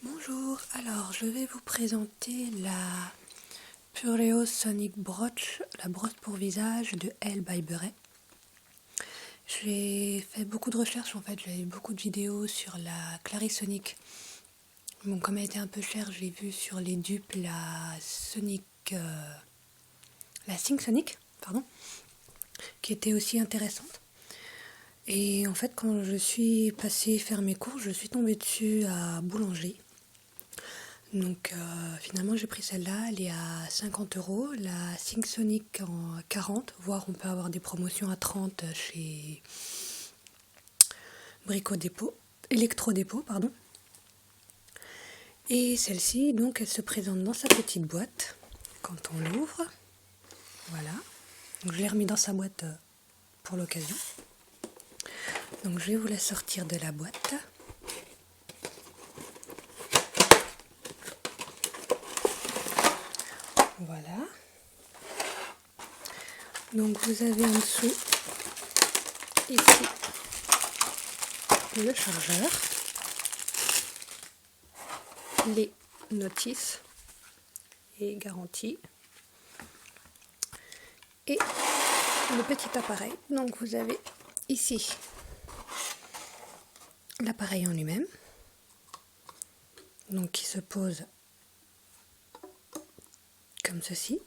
Bonjour, alors je vais vous présenter la Pureo Sonic Broch, la brosse pour visage de Elle by Beret. J'ai fait beaucoup de recherches en fait, j'ai vu beaucoup de vidéos sur la Clarisonic. Bon, comme elle était un peu chère, j'ai vu sur les dupes la Sync Sonic, pardon, qui était aussi intéressante. Et en fait, quand je suis passée faire mes courses, je suis tombée dessus à Boulanger. Donc finalement j'ai pris celle-là, elle est à 50 €, la Sync Sonic en 40, voire on peut avoir des promotions à 30 chez Brico Dépôt, Electro Dépôt, pardon. Et celle-ci, donc elle se présente dans sa petite boîte quand on l'ouvre. Voilà. Donc je l'ai remis dans sa boîte pour l'occasion. Donc je vais vous la sortir de la boîte. Voilà. Donc vous avez en dessous ici le chargeur, les notices et garanties et le petit appareil. Donc vous avez ici l'appareil en lui-même, donc qui se pose comme ceci.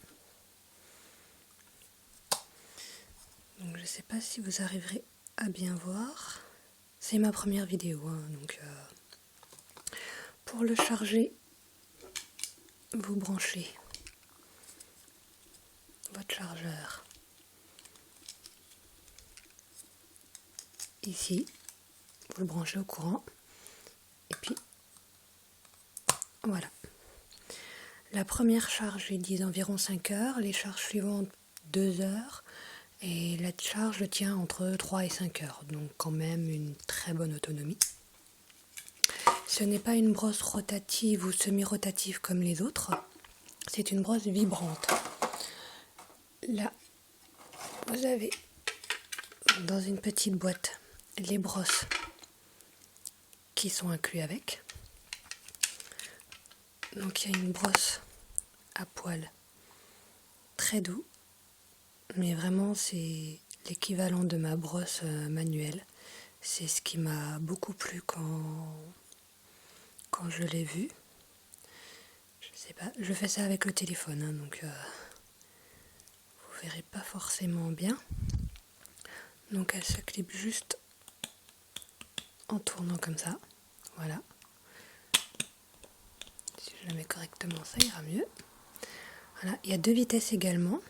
Donc je ne sais pas si vous arriverez à bien voir. C'est ma première vidéo, hein, donc pour le charger, vous branchez votre chargeur ici, vous le branchez au courant, et puis voilà. La première charge est disent environ 5 heures, les charges suivantes 2 heures, et la charge tient entre 3 et 5 heures, donc quand même une très bonne autonomie. Ce n'est pas une brosse rotative ou semi-rotative comme les autres, c'est une brosse vibrante. Là, vous avez dans une petite boîte les brosses qui sont inclus avec. Donc il y a une brosse à poil très doux, mais vraiment c'est l'équivalent de ma brosse manuelle. C'est ce qui m'a beaucoup plu quand je l'ai vu. Je sais pas, je fais ça avec le téléphone, hein, donc vous verrez pas forcément bien. Donc elle se clip juste en tournant comme ça, voilà. Si je la mets correctement, ça ira mieux. Voilà, il y a 2 vitesses également.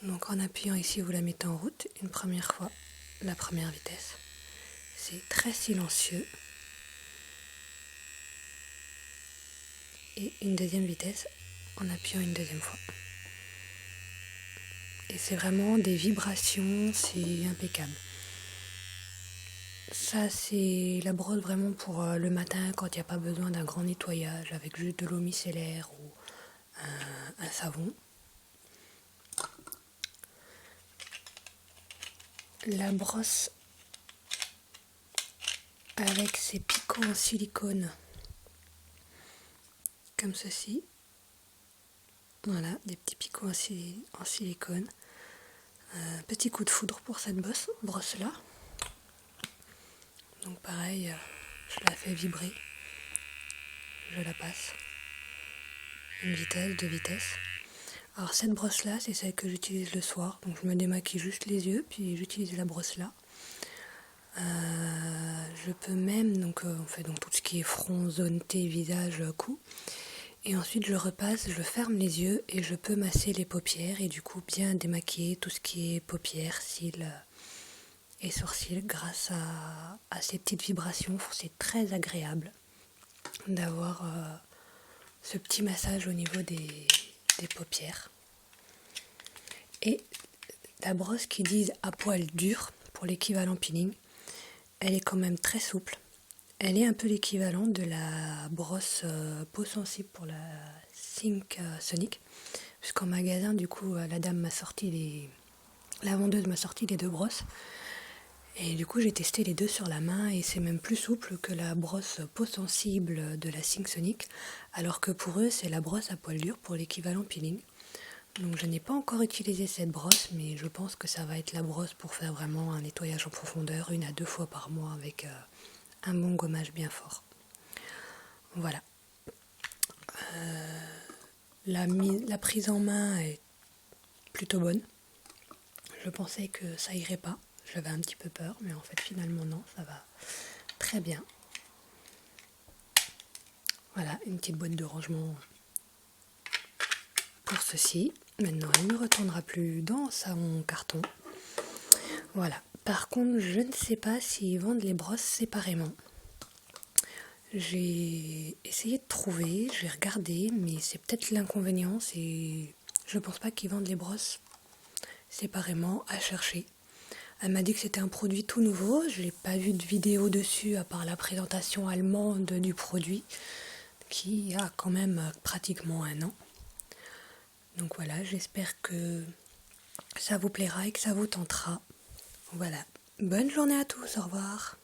Donc en appuyant ici, vous la mettez en route une première fois, la première vitesse. C'est très silencieux. Et une deuxième vitesse en appuyant une deuxième fois. Et c'est vraiment des vibrations, c'est impeccable. Ça, c'est la brosse vraiment pour le matin quand il n'y a pas besoin d'un grand nettoyage avec juste de l'eau micellaire ou un savon. La brosse avec ses picots en silicone, comme ceci. Voilà, des petits picots en silicone. Petit coup de foudre pour cette brosse-là. Donc pareil, je la fais vibrer. Je la passe. Une vitesse, 2 vitesses. Alors cette brosse-là, c'est celle que j'utilise le soir. Donc je me démaquille juste les yeux, puis j'utilise la brosse-là. Je peux même, donc on fait donc tout ce qui est front, zone T, visage, cou. Et ensuite je repasse, je ferme les yeux et je peux masser les paupières et du coup bien démaquiller tout ce qui est paupières, cils et sourcils grâce à ces petites vibrations. C'est très agréable d'avoir ce petit massage au niveau des paupières. Et la brosse qui disent à poil dur pour l'équivalent peeling, elle est quand même très souple. Elle est un peu l'équivalent de la brosse peau sensible pour la Sync Sonic. Puisqu'en magasin, du coup, la vendeuse m'a sorti les 2 brosses. Et du coup, j'ai testé les deux sur la main et c'est même plus souple que la brosse peau sensible de la SingSonic, alors que pour eux, c'est la brosse à poil dur pour l'équivalent peeling. Donc je n'ai pas encore utilisé cette brosse, mais je pense que ça va être la brosse pour faire vraiment un nettoyage en profondeur, 1 à 2 fois par mois avec un bon gommage bien fort. Voilà. La prise en main est plutôt bonne. Je pensais que ça irait pas. J'avais un petit peu peur, mais en fait finalement non, ça va très bien. Voilà, une petite boîte de rangement pour ceci. Maintenant, elle ne retournera plus dans son carton. Voilà. Par contre, je ne sais pas s'ils vendent les brosses séparément. J'ai essayé de trouver, j'ai regardé, mais c'est peut-être l'inconvénient, je pense pas qu'ils vendent les brosses séparément, à chercher. Elle m'a dit que c'était un produit tout nouveau, je n'ai pas vu de vidéo dessus à part la présentation allemande du produit, qui a quand même pratiquement 1 an. Donc voilà, j'espère que ça vous plaira et que ça vous tentera. Voilà, bonne journée à tous, au revoir.